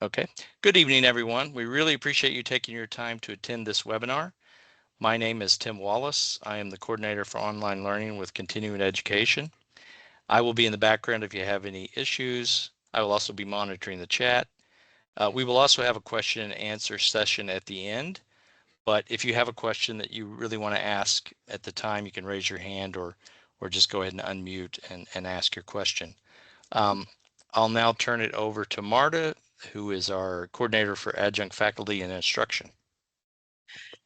Okay. Good evening, everyone. We really appreciate you taking your time to attend this webinar. My name is Tim Wallace. I am the coordinator for online learning with continuing education. I will be in the background if you have any issues. I will also be monitoring the chat. We will also have a question and answer session at the end. But if you have a question that you really want to ask at the time, you can raise your hand or just go ahead and unmute and ask your question. I'll now turn it over to Marta, who is our coordinator for adjunct faculty and instruction.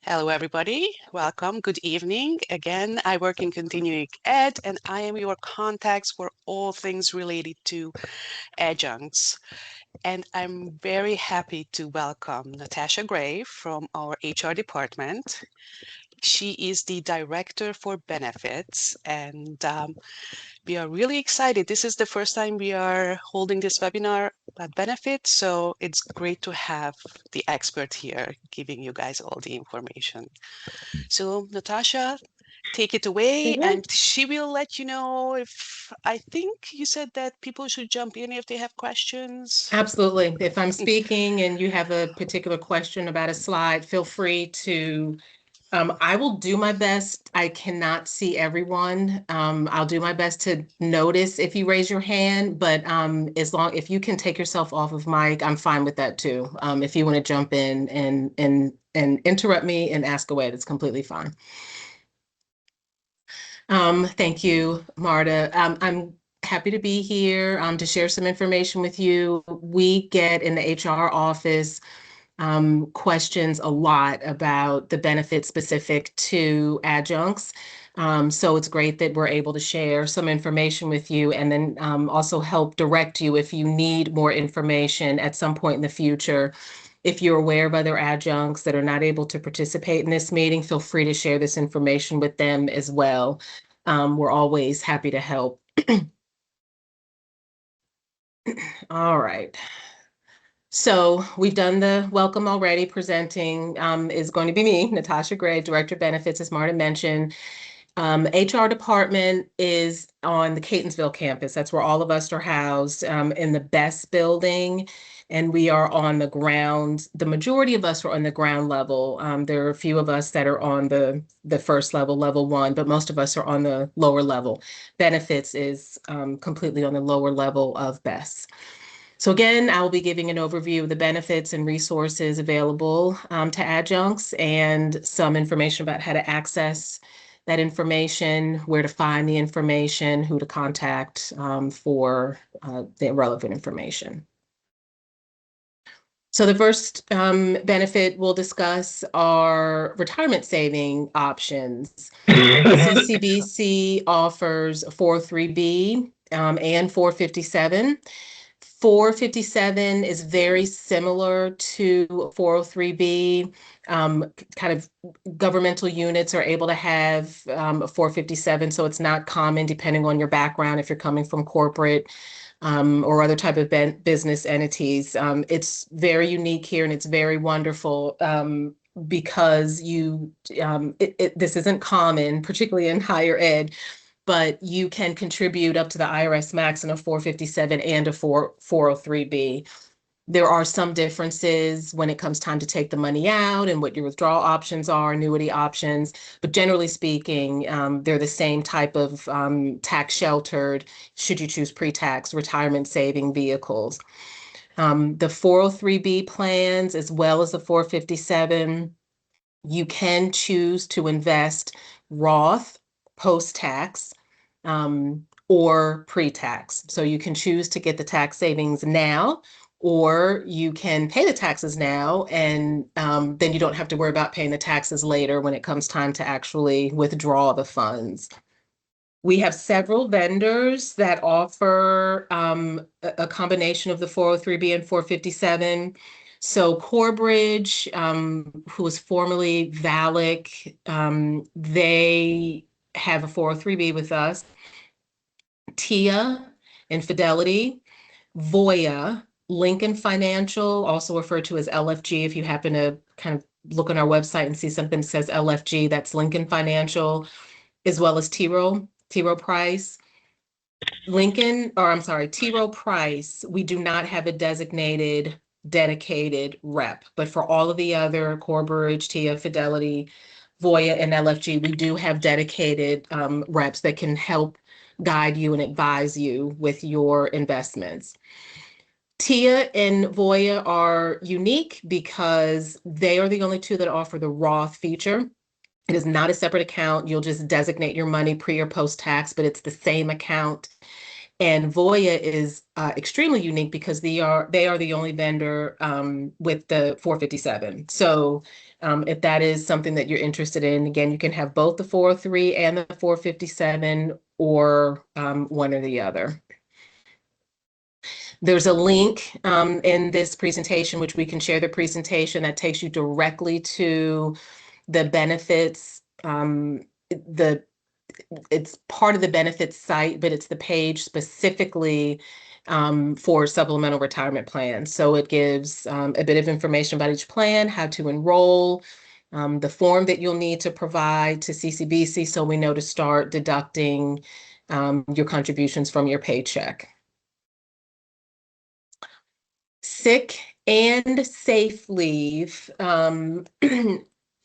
Hello, everybody. Welcome. Good evening. Again, I work in continuing ed, and I am your contacts for all things related to adjuncts. And I'm very happy to welcome Natasha Gray from our HR department. She is the director for benefits, and we are really excited. This is the first time we are holding this webinar about benefits, so it's great to have the expert here giving you guys all the information. So Natasha, take it away, and she will let you know if, I think you said that people should jump in if they have questions. Absolutely. If I'm speaking and you have a particular question about a slide, feel free to, I will do my best. I cannot see everyone. I'll do my best to notice if you raise your hand, but if you can take yourself off of mic, I'm fine with that too. If you want to jump in and interrupt me and ask away, that's completely fine. Thank you, Marta. I'm happy to be here to share some information with you. We get in the HR office questions a lot about the benefits specific to adjuncts. So it's great that we're able to share some information with you and then also help direct you if you need more information at some point in the future. If you're aware of other adjuncts that are not able to participate in this meeting, feel free to share this information with them as well. We're always happy to help. All right. So we've done the welcome already. Presenting is going to be me, Natasha Gray, Director of Benefits, as Marta mentioned. HR department is on the Catonsville campus. That's where all of us are housed in the BESS building. And we are on the ground. The majority of us are on the ground level. There are a few of us that are on the first level, level 1, but most of us are on the lower level. Benefits is completely on the lower level of BESS. So again, I will be giving an overview of the benefits and resources available to adjuncts and some information about how to access that information, where to find the information, who to contact for the relevant information. So the first benefit we'll discuss are retirement saving options. CCBC offers 403B and 457. 457 is very similar to 403B. Kind of governmental units are able to have a 457, so it's not common depending on your background if you're coming from corporate or other type of business entities. It's very unique here and it's very wonderful because this isn't common, particularly in higher ed, but you can contribute up to the IRS max in a 457 and a 403B. There are some differences when it comes time to take the money out and what your withdrawal options are, annuity options, but generally speaking, they're the same type of tax sheltered, should you choose pre-tax retirement saving vehicles. The 403B plans, as well as the 457, you can choose to invest Roth post-tax or pre-tax. So you can choose to get the tax savings now, or you can pay the taxes now, and then you don't have to worry about paying the taxes later when it comes time to actually withdraw the funds. We have several vendors that offer a combination of the 403B and 457. So Corebridge, who was formerly VALIC, they have a 403B with us. TIA and Fidelity, Voya, Lincoln Financial, also referred to as LFG. If you happen to kind of look on our website and see something that says LFG, that's Lincoln Financial, as well as T. Rowe Price. T. Rowe Price, we do not have a designated dedicated rep. But for all of the other Corebridge, TIA, Fidelity, Voya, and LFG, we do have dedicated reps that can help guide you and advise you with your investments. TIA and Voya are unique because they are the only two that offer the Roth feature. It is not a separate account. You'll just designate your money pre or post tax, but it's the same account. And Voya is extremely unique because they are the only vendor with the 457. So if that is something that you're interested in, again, you can have both the 403 and the 457 or one or the other. There's a link in this presentation, which we can share the presentation, that takes you directly to the benefits. It's part of the benefits site, but it's the page specifically for supplemental retirement plans. So it gives a bit of information about each plan, how to enroll, the form that you'll need to provide to CCBC so we know to start deducting your contributions from your paycheck. Sick and safe leave.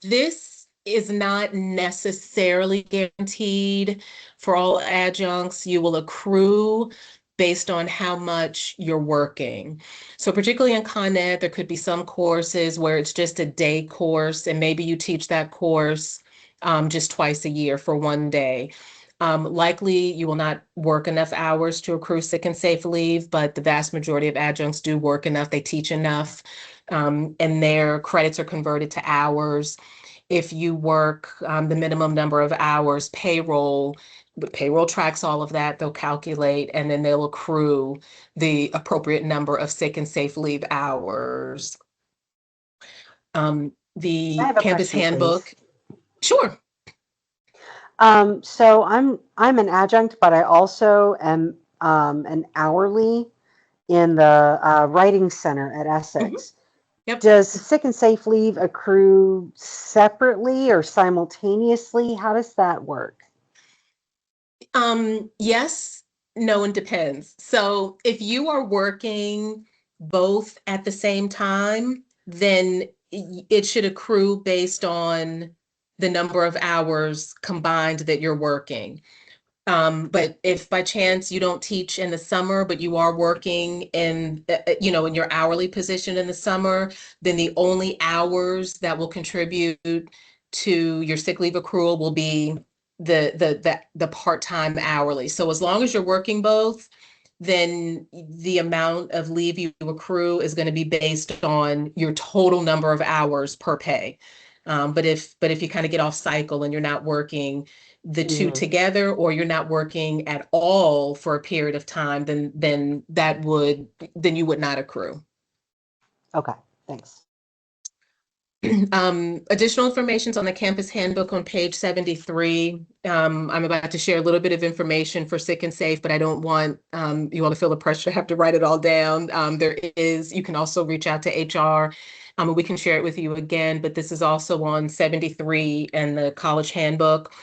This is not necessarily guaranteed for all adjuncts. You will accrue based on how much you're working. So particularly in Con Ed, there could be some courses where it's just a day course, and maybe you teach that course just twice a year for one day. Likely you will not work enough hours to accrue sick and safe leave, but the vast majority of adjuncts do work enough, they teach enough, and their credits are converted to hours. If you work the minimum number of hours, payroll tracks all of that, they'll calculate, and then they'll accrue the appropriate number of sick and safe leave hours. The I have a campus question, handbook. please. Sure. So I'm an adjunct, but I also am an hourly in the writing center at Essex. Yep. Does sick and safe leave accrue separately or simultaneously? How does that work? Yes, no, and depends. So if you are working both at the same time, then it should accrue based on the number of hours combined that you're working. But if by chance you don't teach in the summer, but you are working in, in your hourly position in the summer, then the only hours that will contribute to your sick leave accrual will be the part-time hourly. So as long as you're working both, then the amount of leave you accrue is going to be based on your total number of hours per pay. But if you kind of get off cycle and you're not working the two together, or you're not working at all for a period of time, then you would not accrue. Okay, thanks. Additional information on the campus handbook on page 73. I'm about to share a little bit of information for sick and safe, but I don't want you all to feel the pressure to have to write it all down. You can also reach out to HR. And we can share it with you again, but this is also on 73 and the college handbook.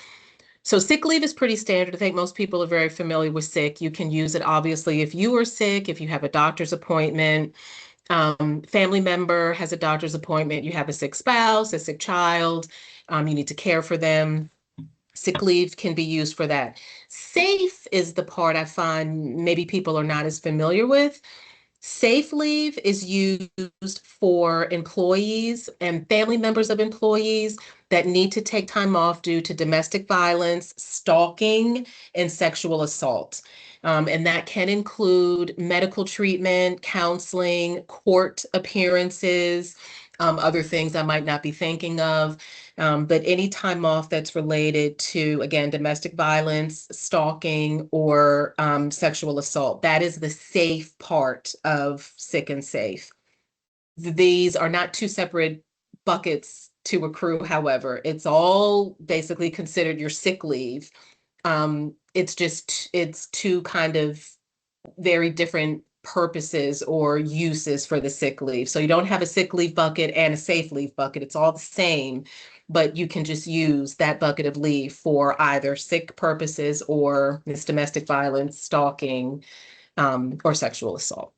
So sick leave is pretty standard. I think most people are very familiar with sick. You can use it, obviously, if you are sick, if you have a doctor's appointment, family member has a doctor's appointment, you have a sick spouse, a sick child, you need to care for them. Sick leave can be used for that. Safe is the part I find maybe people are not as familiar with. Safe leave is used for employees and family members of employees that need to take time off due to domestic violence, stalking, and sexual assault. And that can include medical treatment, counseling, court appearances, other things I might not be thinking of. But any time off that's related to, again, domestic violence, stalking, or sexual assault, that is the safe part of sick and safe. These are not two separate buckets to accrue, however. It's all basically considered your sick leave. It's two kind of very different purposes or uses for the sick leave. So you don't have a sick leave bucket and a safe leave bucket. It's all the same, but you can just use that bucket of leave for either sick purposes or this domestic violence, stalking, or sexual assault.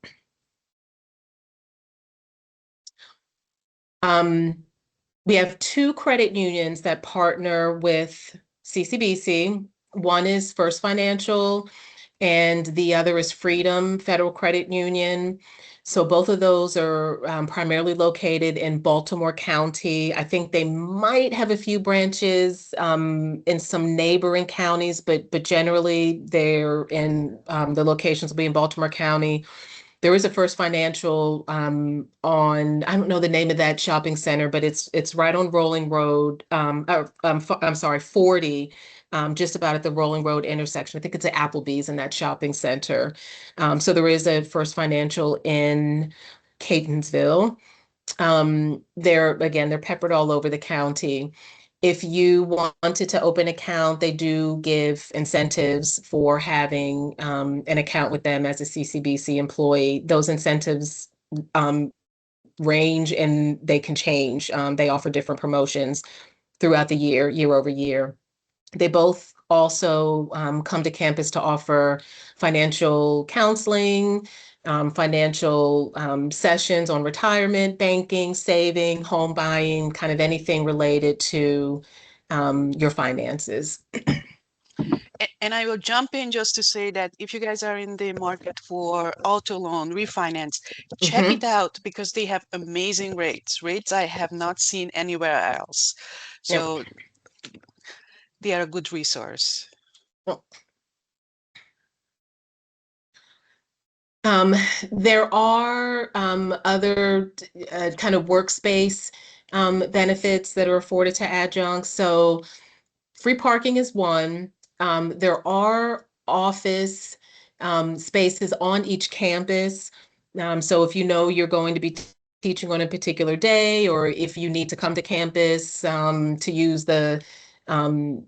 We have two credit unions that partner with CCBC. One is First Financial, and the other is Freedom Federal Credit Union. So both of those are primarily located in Baltimore County. I think they might have a few branches in some neighboring counties, but generally they're in the locations will be in Baltimore County. There is a First Financial on, I don't know the name of that shopping center, but it's right on Rolling Road. I'm sorry, 40, just about at the Rolling Road intersection. I think it's at Applebee's in that shopping center. So there is a First Financial in Catonsville. They're peppered all over the county. If you wanted to open an account, they do give incentives for having an account with them as a CCBC employee. Those incentives range and they can change. They offer different promotions throughout the year over year. They both also come to campus to offer financial counseling, financial sessions on retirement, banking, saving, home buying, kind of anything related to your finances. And I will jump in just to say that if you guys are in the market for auto loan refinance, check it out because they have amazing rates I have not seen anywhere else. So Yep. they are a good resource. There are other kind of workspace benefits that are afforded to adjuncts. So free parking is one. There are office spaces on each campus. So if you know you're going to be teaching on a particular day, or if you need to come to campus to use the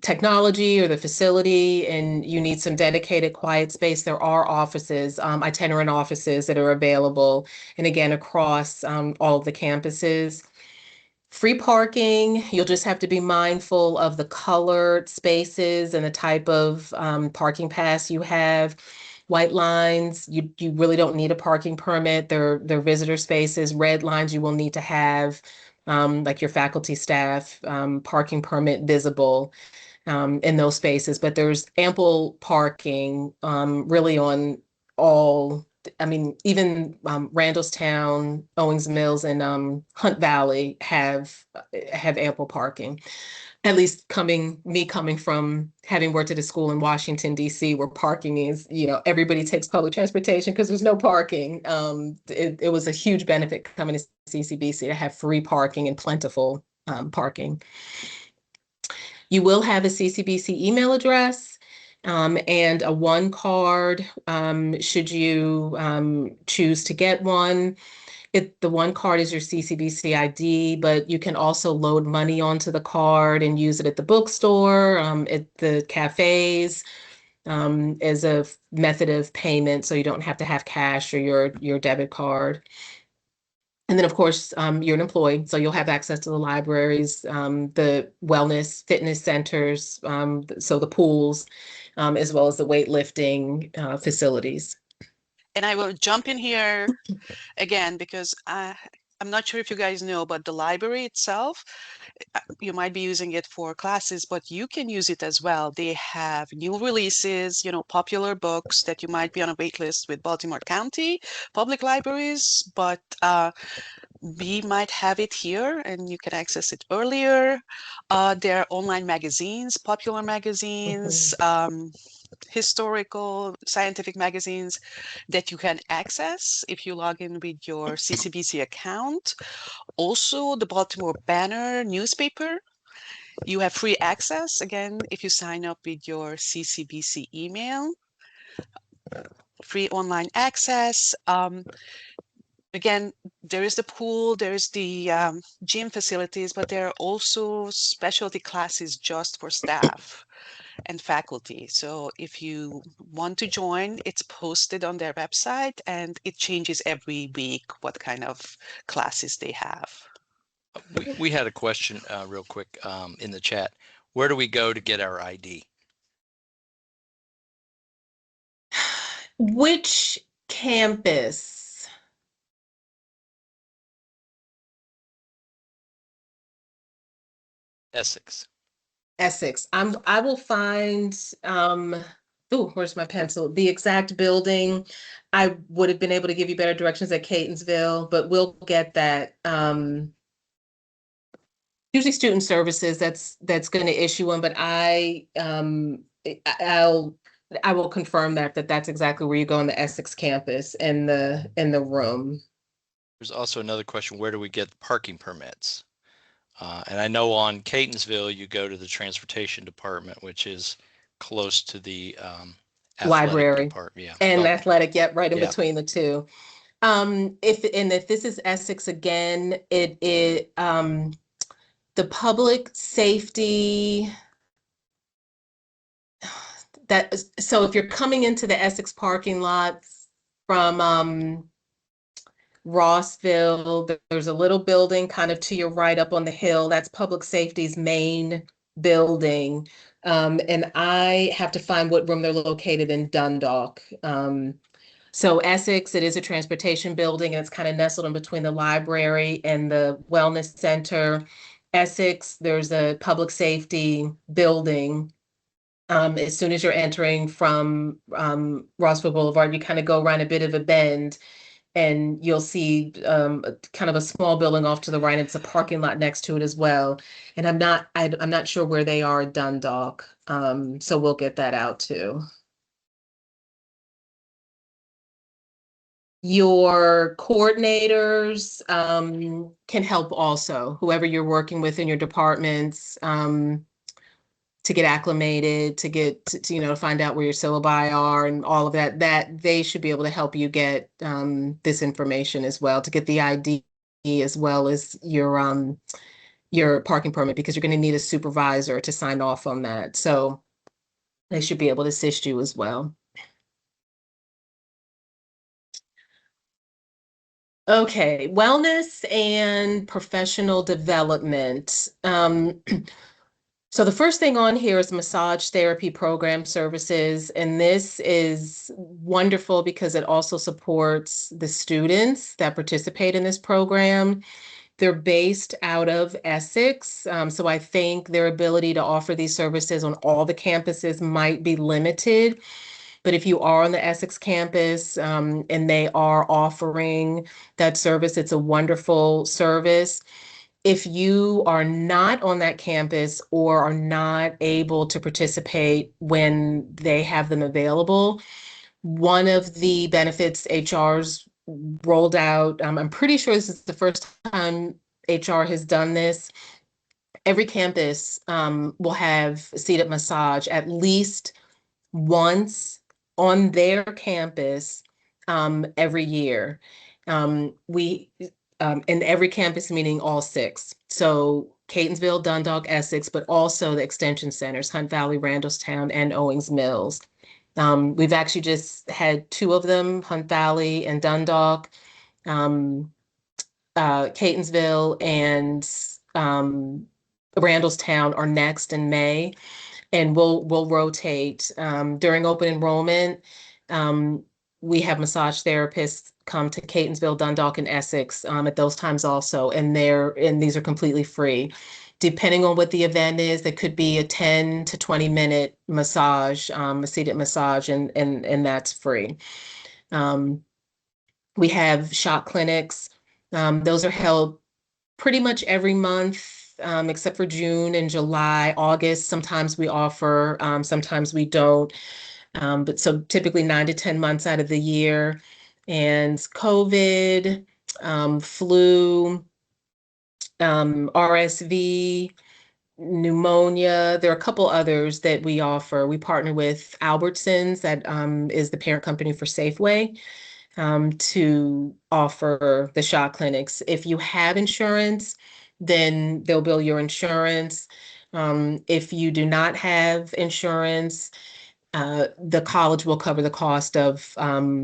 technology or the facility and you need some dedicated quiet space, there are offices, itinerant offices that are available, and again, across all of the campuses. Free parking, you'll just have to be mindful of the colored spaces and the type of parking pass you have. White lines, you really don't need a parking permit. They're visitor spaces. Red lines, you will need to have, like your faculty staff, parking permit visible in those spaces. But there's ample parking really on all. I mean, even Randallstown, Owings Mills, and Hunt Valley have ample parking. At least coming from having worked at a school in Washington, D.C., where parking is, everybody takes public transportation because there's no parking. It was a huge benefit coming to CCBC to have free parking and plentiful parking. You will have a CCBC email address and a one card should you choose to get one. The one card is your CCBC ID, but you can also load money onto the card and use it at the bookstore, at the cafes, as a method of payment, so you don't have to have cash or your debit card. And then, of course, you're an employee, so you'll have access to the libraries, the wellness, fitness centers, so the pools, as well as the weightlifting facilities. And I will jump in here again because I'm not sure if you guys know, but the library itself, you might be using it for classes, but you can use it as well. They have new releases, popular books that you might be on a wait list with Baltimore County public libraries, but we might have it here and you can access it earlier. There are online magazines, popular magazines, historical, scientific magazines that you can access if you log in with your CCBC account. Also, the Baltimore Banner newspaper, you have free access, again, if you sign up with your CCBC email. Free online access. Again, there is the pool, there is the gym facilities, but there are also specialty classes just for staff and faculty. So if you want to join, it's posted on their website and it changes every week what kind of classes they have. We had a question real quick in the chat. Where do we go to get our ID? Which campus? Essex. Essex. I will find, where's my pencil? The exact building. I would have been able to give you better directions at Catonsville, but we'll get that. Usually student services, that's going to issue one, but I will confirm that's exactly where you go on the Essex campus in the room. There's also another question, where do we get the parking permits? And I know on Catonsville, you go to the transportation department, which is close to the athletic Library department. Yeah. and Oh, athletic, yep, right in yeah. between the two. If this is Essex again, the public safety, so if you're coming into the Essex parking lot from Rossville, there's a little building kind of to your right up on the hill. That's public safety's main building. And I have to find what room they're located in Dundalk. So Essex, it is a transportation building, and it's kind of nestled in between the library and the wellness center. Essex, there's a public safety building. As soon as you're entering from Rossville Boulevard, you kind of go around a bit of a bend, and you'll see kind of a small building off to the right. And it's a parking lot next to it as well. And I'm not sure where they are at Dundalk, so we'll get that out too. Your coordinators can help also, whoever you're working with in your departments, to get acclimated, to get to find out where your syllabi are and all of that they should be able to help you get this information as well, to get the ID as well as your parking permit, because you're going to need a supervisor to sign off on that. So they should be able to assist you as well. Okay, wellness and professional development. So the first thing on here is massage therapy program services, and this is wonderful because it also supports the students that participate in this program. They're based out of Essex, so I think their ability to offer these services on all the campuses might be limited. But if you are on the Essex campus and they are offering that service, it's a wonderful service. If you are not on that campus or are not able to participate when they have them available, one of the benefits HR's rolled out, I'm pretty sure this is the first time HR has done this. Every campus will have seated massage at least once on their campus every year. And every campus, meaning all six. So Catonsville, Dundalk, Essex, but also the extension centers, Hunt Valley, Randallstown, and Owings Mills. We've actually just had two of them, Hunt Valley and Dundalk. Catonsville and Randallstown are next in May, and we'll rotate during open enrollment. We have massage therapists come to Catonsville, Dundalk, and Essex at those times also, and these are completely free. Depending on what the event is, that could be a 10 to 20-minute massage, a seated massage, and that's free. We have shot clinics. Those are held pretty much every month, except for June and July. August, sometimes we offer, sometimes we don't. But so typically 9 to 10 months out of the year. And COVID, flu, RSV, pneumonia. There are a couple others that we offer. We partner with Albertsons, that is the parent company for Safeway, to offer the shot clinics. If you have insurance, then they'll bill your insurance. If you do not have insurance, the college will cover the cost of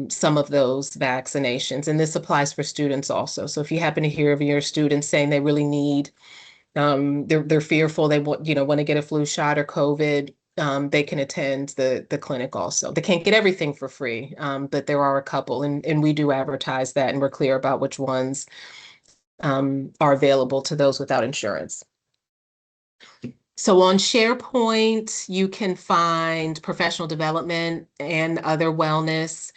some of those vaccinations. And this applies for students also. So if you happen to hear of your students saying they really need, they're fearful, they want to get a flu shot or COVID, they can attend the clinic also. They can't get everything for free, but there are a couple, and we do advertise that, and we're clear about which ones are available to those without insurance. So on SharePoint, you can find professional development and other wellness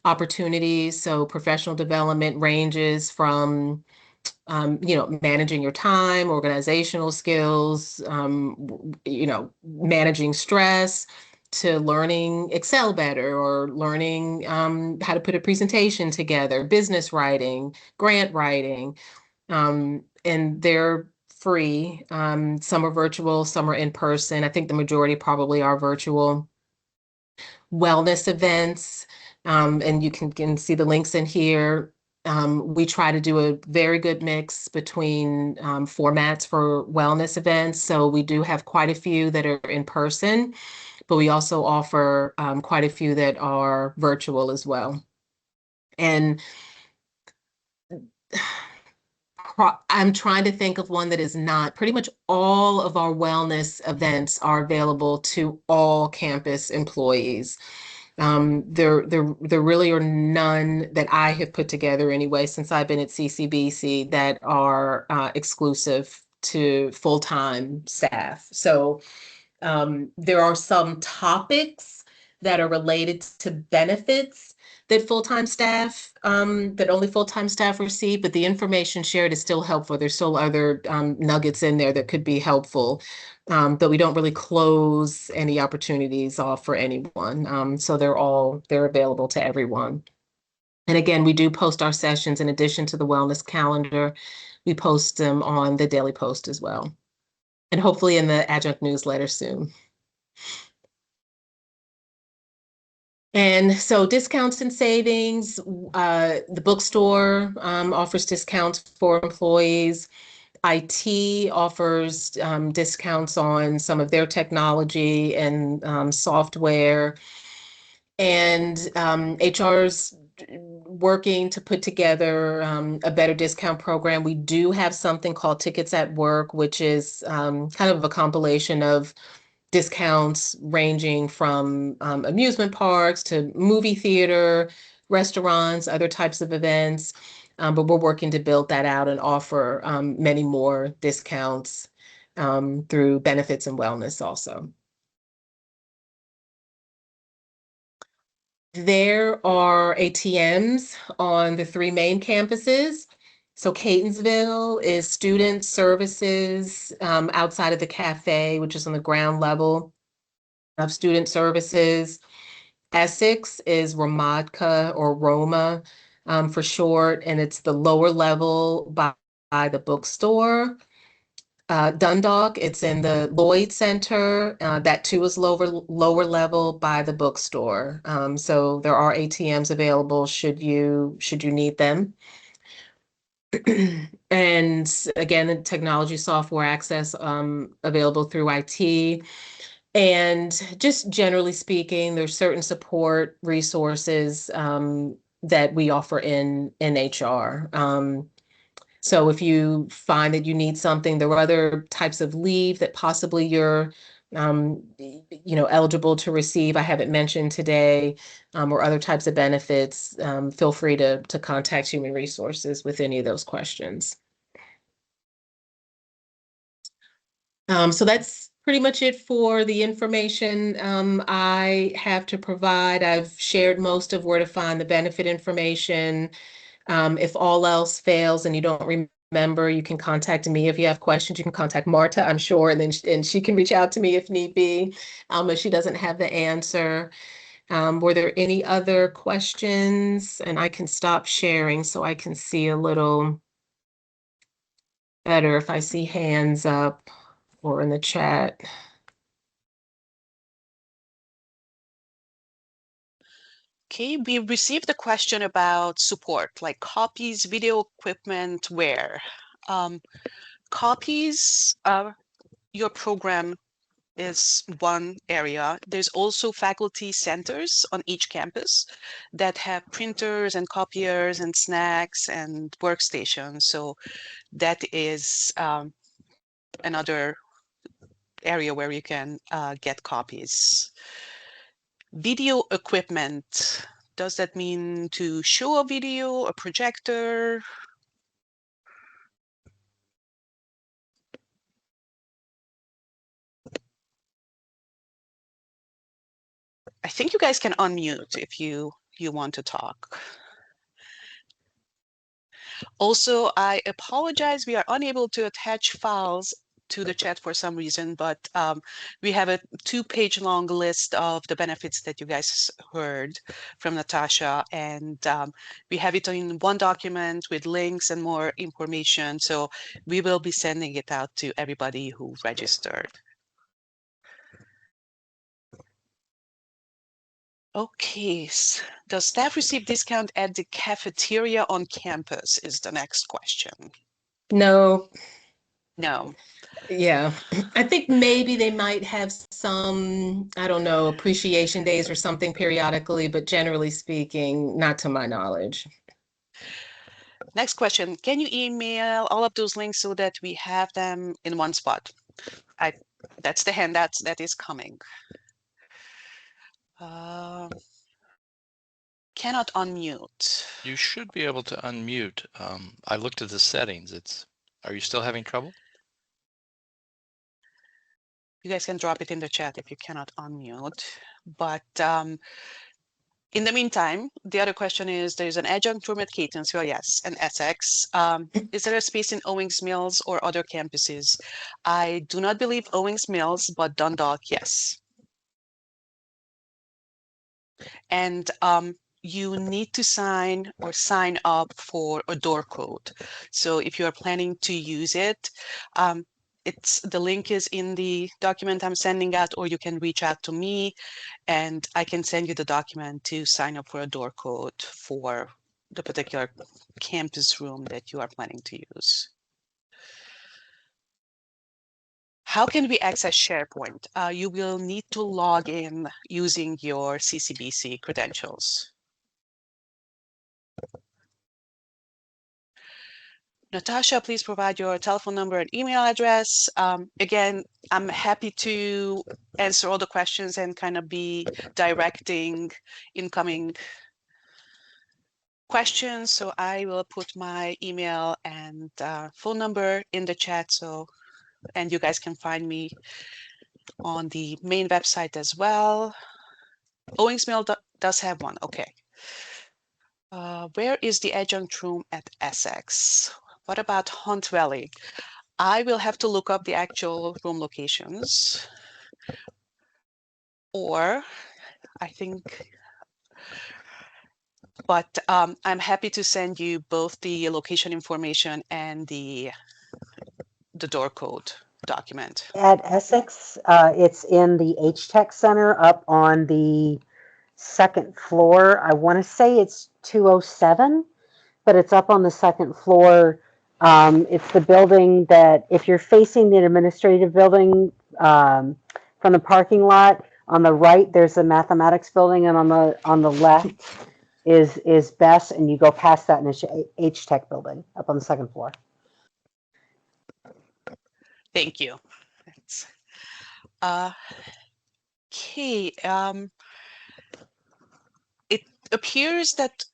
opportunities. So professional development ranges from managing your time, organizational skills, managing stress, to learning Excel better, or learning how to put a presentation together, business writing, grant writing, and they're free. Some are virtual, some are in person. I think the majority probably are virtual. Wellness events, and you can see the links in here. We try to do a very good mix between formats for wellness events. So we do have quite a few that are in person, but we also offer quite a few that are virtual as well. And I'm trying to think of one that is not. Pretty much all of our wellness events are available to all campus employees. There really are none that I have put together anyway, since I've been at CCBC, that are exclusive to full-time staff. So there are some topics that are related to benefits that only full-time staff receive, but the information shared is still helpful. There's still other nuggets in there that could be helpful, but we don't really close any opportunities off for anyone. So they're available to everyone. And again, we do post our sessions in addition to the wellness calendar. We post them on the Daily Post as well, and hopefully in the Adjunct newsletter soon. And so discounts and savings, the bookstore offers discounts for employees. IT offers discounts on some of their technology and software. And HR's working to put together a better discount program. We do have something called Tickets at Work, which is kind of a compilation of discounts ranging from amusement parks to movie theater, restaurants, other types of events. But we're working to build that out and offer many more discounts through benefits and wellness also. There are ATMs on the 3 main campuses. So Catonsville is student services outside of the cafe, which is on the ground level of student services. Essex is Ramadka, or Roma for short, and it's the lower level by the bookstore. Dundalk, it's in the Lloyd Center. That too is lower level by the bookstore. So there are ATMs available should you need them. And again, the technology software access available through IT. And just generally speaking, there's certain support resources that we offer in HR. So if you find that you need something, there are other types of leave that possibly you're eligible to receive. I haven't mentioned today, or other types of benefits. Feel free to contact Human Resources with any of those questions. So that's pretty much it for the information I have to provide. I've shared most of where to find the benefit information. If all else fails and you don't remember, you can contact me. If you have questions, you can contact Marta, I'm sure, and she can reach out to me if need be, if she doesn't have the answer. Were there any other questions? And I can stop sharing so I can see a little better if I see hands up or in the chat. Okay, we received a question about support, like copies, video equipment, where. Copies, your program is one area. There's also faculty centers on each campus that have printers and copiers and snacks and workstations. So that is another area where you can get copies. Video equipment, does that mean to show a video, a projector? I think you guys can unmute if you want to talk. Also, I apologize, we are unable to attach files to the chat for some reason, but we have a 2-page long list of the benefits that you guys heard from Natasha, and we have it in one document with links and more information, so we will be sending it out to everybody who registered. Okay, does staff receive discount at the cafeteria on campus is the next question. No. No. Yeah, I think maybe they might have some, I don't know, appreciation days or something periodically, but generally speaking, not to my knowledge. Next question. Can you email all of those links so that we have them in one spot? That's the handout that is coming. Cannot unmute. You should be able to unmute. I looked at the settings. Are you still having trouble? You guys can drop it in the chat if you cannot unmute. But in the meantime, the other question is, there's an adjunct room at Catonsville, yes, and Essex. Is there a space in Owings Mills or other campuses? I do not believe Owings Mills, but Dundalk, yes. And you need to sign up for a door code. So if you are planning to use it, the link is in the document I'm sending out, or you can reach out to me and I can send you the document to sign up for a door code for the particular campus room that you are planning to use. How can we access SharePoint? You will need to log in using your CCBC credentials. Natasha, please provide your telephone number and email address. Again, I'm happy to answer all the questions and kind of be directing incoming questions. So I will put my email and phone number in the chat. And you guys can find me on the main website as well. Owings Mill does have one. Okay. Where is the adjunct room at Essex? What about Hunt Valley? I will have to look up the actual room locations. Or I think, but I'm happy to send you both the location information and the door code document. At Essex, it's in the H-Tech Center up on the second floor. I want to say it's 207, but it's up on the second floor. It's the building that, if you're facing the administrative building from the parking lot, on the right there's the mathematics building, and on the left is Best, and you go past that and it's H-Tech building up on the second floor. Thank you. Okay. It appears that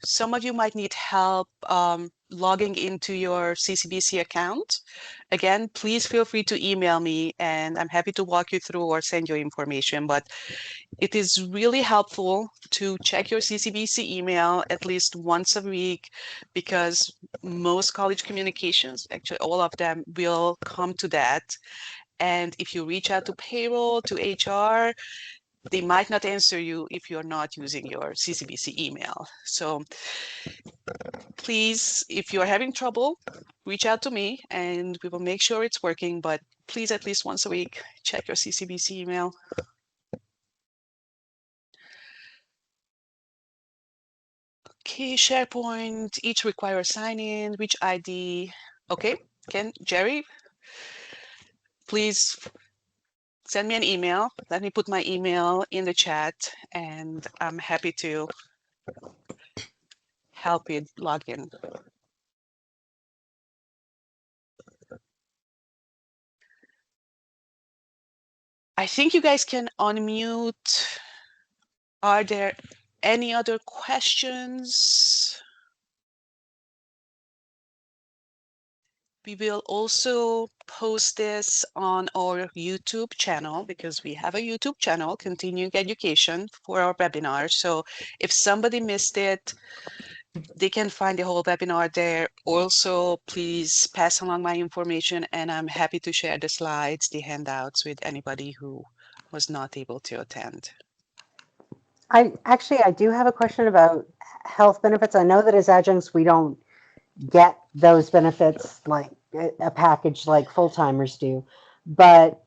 some of you might need help logging into your CCBC account. Again, please feel free to email me and I'm happy to walk you through or send you information, but it is really helpful to check your CCBC email at least once a week, because most college communications, actually all of them, will come to that. And if you reach out to payroll, to HR, they might not answer you if you're not using your CCBC email. So please, if you're having trouble, reach out to me and we will make sure it's working, but please at least once a week, check your CCBC email. Okay, SharePoint, each require sign-in, which ID? Okay, Jerry, please send me an email. Let me put my email in the chat and I'm happy to help you log in. I think you guys can unmute. Are there any other questions We will also post this on our YouTube channel because we have a YouTube channel, Continuing Education, for our webinar. So if somebody missed it, they can find the whole webinar there. Also, please pass along my information, and I'm happy to share the slides, the handouts with anybody who was not able to attend. I do have a question about health benefits. I know that as adjuncts, we don't get those benefits like a package like full-timers do, but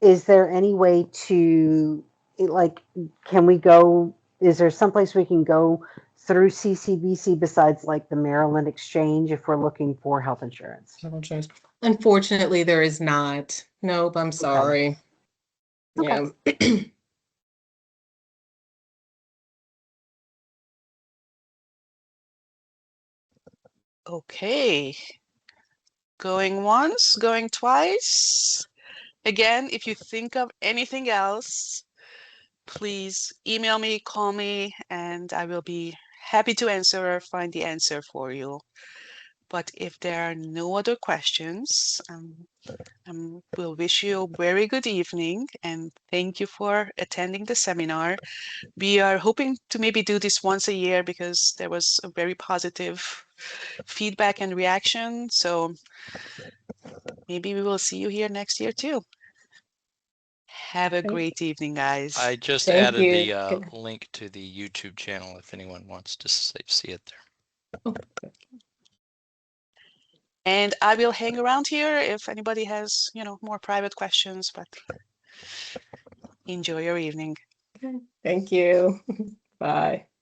is there any way to, like, can we go, is there someplace we can go through CCBC besides like the Maryland Exchange if we're looking for health insurance? Unfortunately, there is not. Nope, I'm sorry. Okay. Yeah. Okay. Going once, going twice. Again, if you think of anything else, please email me, call me, and I will be happy to answer or find the answer for you. But if there are no other questions, we'll wish you a very good evening and thank you for attending the seminar. We are hoping to maybe do this once a year because there was a very positive feedback and reaction. So maybe we will see you here next year too. Have a great evening, guys. I just Thank added you. the link to the YouTube channel if anyone wants to see it there. And I will hang around here if anybody has, more private questions, but enjoy your evening. Thank you. Bye.